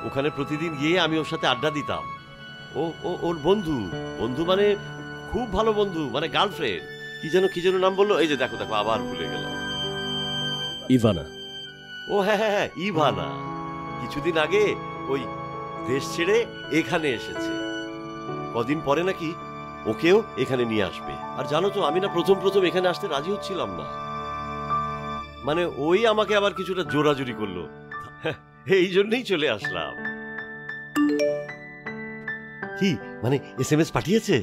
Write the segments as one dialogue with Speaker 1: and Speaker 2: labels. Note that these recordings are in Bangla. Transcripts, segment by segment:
Speaker 1: ওখানে প্রতিদিন গিয়ে আমি ওর সাথে আড্ডা দিতাম। ওর বন্ধু, বন্ধু মানে খুব ভালো বন্ধু, মানে গার্লফ্রেন্ড। কি যেন নাম বললো, এই যে দেখো দেখো আবার ভুলে গেলাম।
Speaker 2: ইভানা।
Speaker 1: ও হ্যাঁ হ্যাঁ হ্যাঁ, ইভানা কিছুদিন আগে ওই দেশ ছেড়ে এখানে এসেছে। কদিন পরে নাকি ওকেও এখানে নিয়ে আসবে। আর জানো তো, আমি না প্রথম এখানে আসতে রাজি হচ্ছিলাম না, মানে ওই আমাকে আবার কিছুটা জোরাজুরি করলো, এই জন্যই চলে আসলাম। কি মানে SMS পাঠিয়েছে?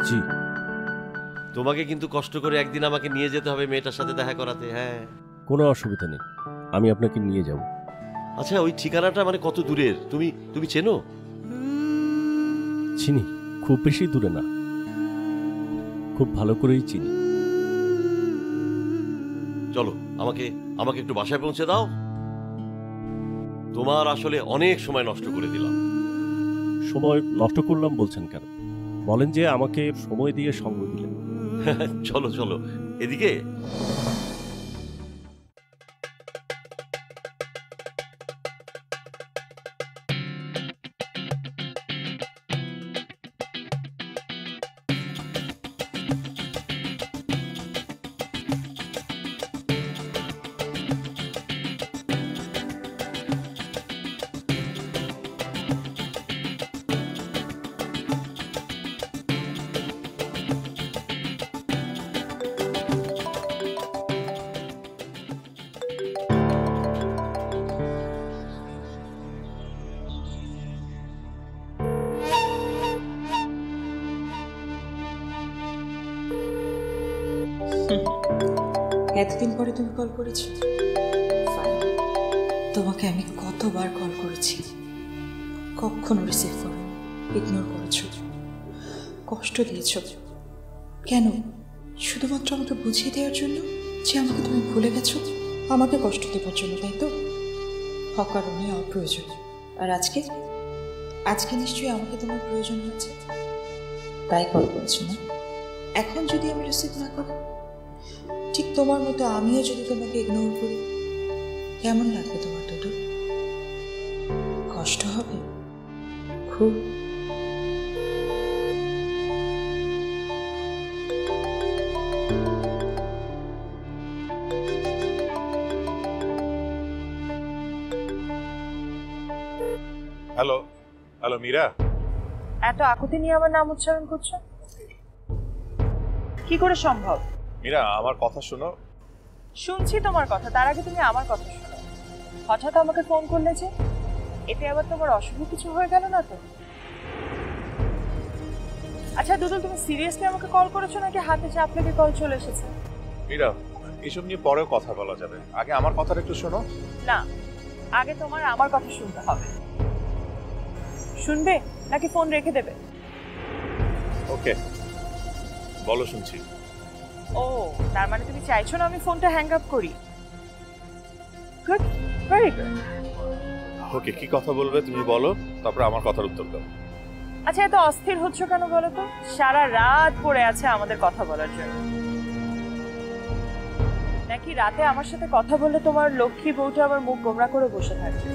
Speaker 2: জি।
Speaker 1: তোমাকে কিন্তু কষ্ট করে একদিন আমাকে নিয়ে যেতে হবে মেয়েটার সাথে দেখা করাতে। হ্যাঁ,
Speaker 2: কোনো অসুবিধা নেই, আমি আপনাকে নিয়ে যাব।
Speaker 1: আচ্ছা, ওই ঠিকানাটা মানে কত দূরের? তুমি চেনো?
Speaker 2: চিনি, খুব বেশি দূরে না, খুব ভালো করেই চিনি।
Speaker 1: চলো, আমাকে একটু বাসায় পৌঁছে দাও। তোমার আসলে অনেক সময় নষ্ট করে দিলাম।
Speaker 2: সময় নষ্ট করলাম বলছেন কেন? বলেন যে আমাকে সময় দিয়ে সঙ্গ দিলেন।
Speaker 1: চলো চলো এদিকে।
Speaker 3: এতদিন পরে তুমি কল করেছো। তোমাকে আমি কতবার কল করেছি, কখনো রিসিভ করো, ইগনোর করেছো, কষ্ট দিয়েছ। কেন? শুধুমাত্র আমাকে বুঝিয়ে দেওয়ার জন্য যে আমাকে তুমি ভুলে গেছো, আমাকে কষ্ট দেওয়ার জন্য, তাই তো? অকারণে, অপ্রয়োজন। আর আজকে নিশ্চয়ই আমাকে তোমার প্রয়োজন হচ্ছে, তাই কল করেছো না? এখন যদি আমি রিসিভ না করি, ঠিক তোমার মতো আমিও যদি তোমাকে ইগনোর করি, কেমন লাগবে তোমার? দুটো কষ্ট হবে খুব।
Speaker 4: হ্যালো হ্যালো মীরা,
Speaker 5: এত আকুতি নিয়ে আমার নাম উচ্চারণ করছো কি করে সম্ভব?
Speaker 4: মীরা আমার কথা শোনো।
Speaker 5: শুনছি তোমার কথা, তার আগে তুমি আমার কথা শোনো। হঠাৎ আমাকে ফোন করলে যে, এতে আবার তোমার অশুভ কিছু হয়ে গেল না তো? আচ্ছা দুদুল, তুমি সিরিয়াসলি আমাকে কল করেছো নাকি হাতে চাপ লেগে কল চলে এসেছে?
Speaker 4: মীরা, এসব নিয়ে পরেও কথা বলা যাবে, আগে আমার কথাটা একটু শোনো।
Speaker 5: না, আগে তোমার আমার কথা শুনতে হবে। শুনবে নাকি ফোন রেখে দেবে?
Speaker 4: ওকে বলো, শুনছি।
Speaker 5: ও, তার মানে তুমি চাইছো না আমি ফোনটা হ্যাং আপ করি? Good, very good.
Speaker 4: ওকে, কি কথা বলবে তুমি বলো, তারপরে আমার কথার উত্তর দাও।
Speaker 5: আচ্ছা, এত অস্থির হচ্ছ কেন বলো তো? সারা রাত পড়ে আছে আমাদের কথা বলার জন্য, নাকি রাতে আমার সাথে কথা বললে তোমার লক্ষ্মী বউটা আবার মুখ গোমরা করে বসে থাকবে?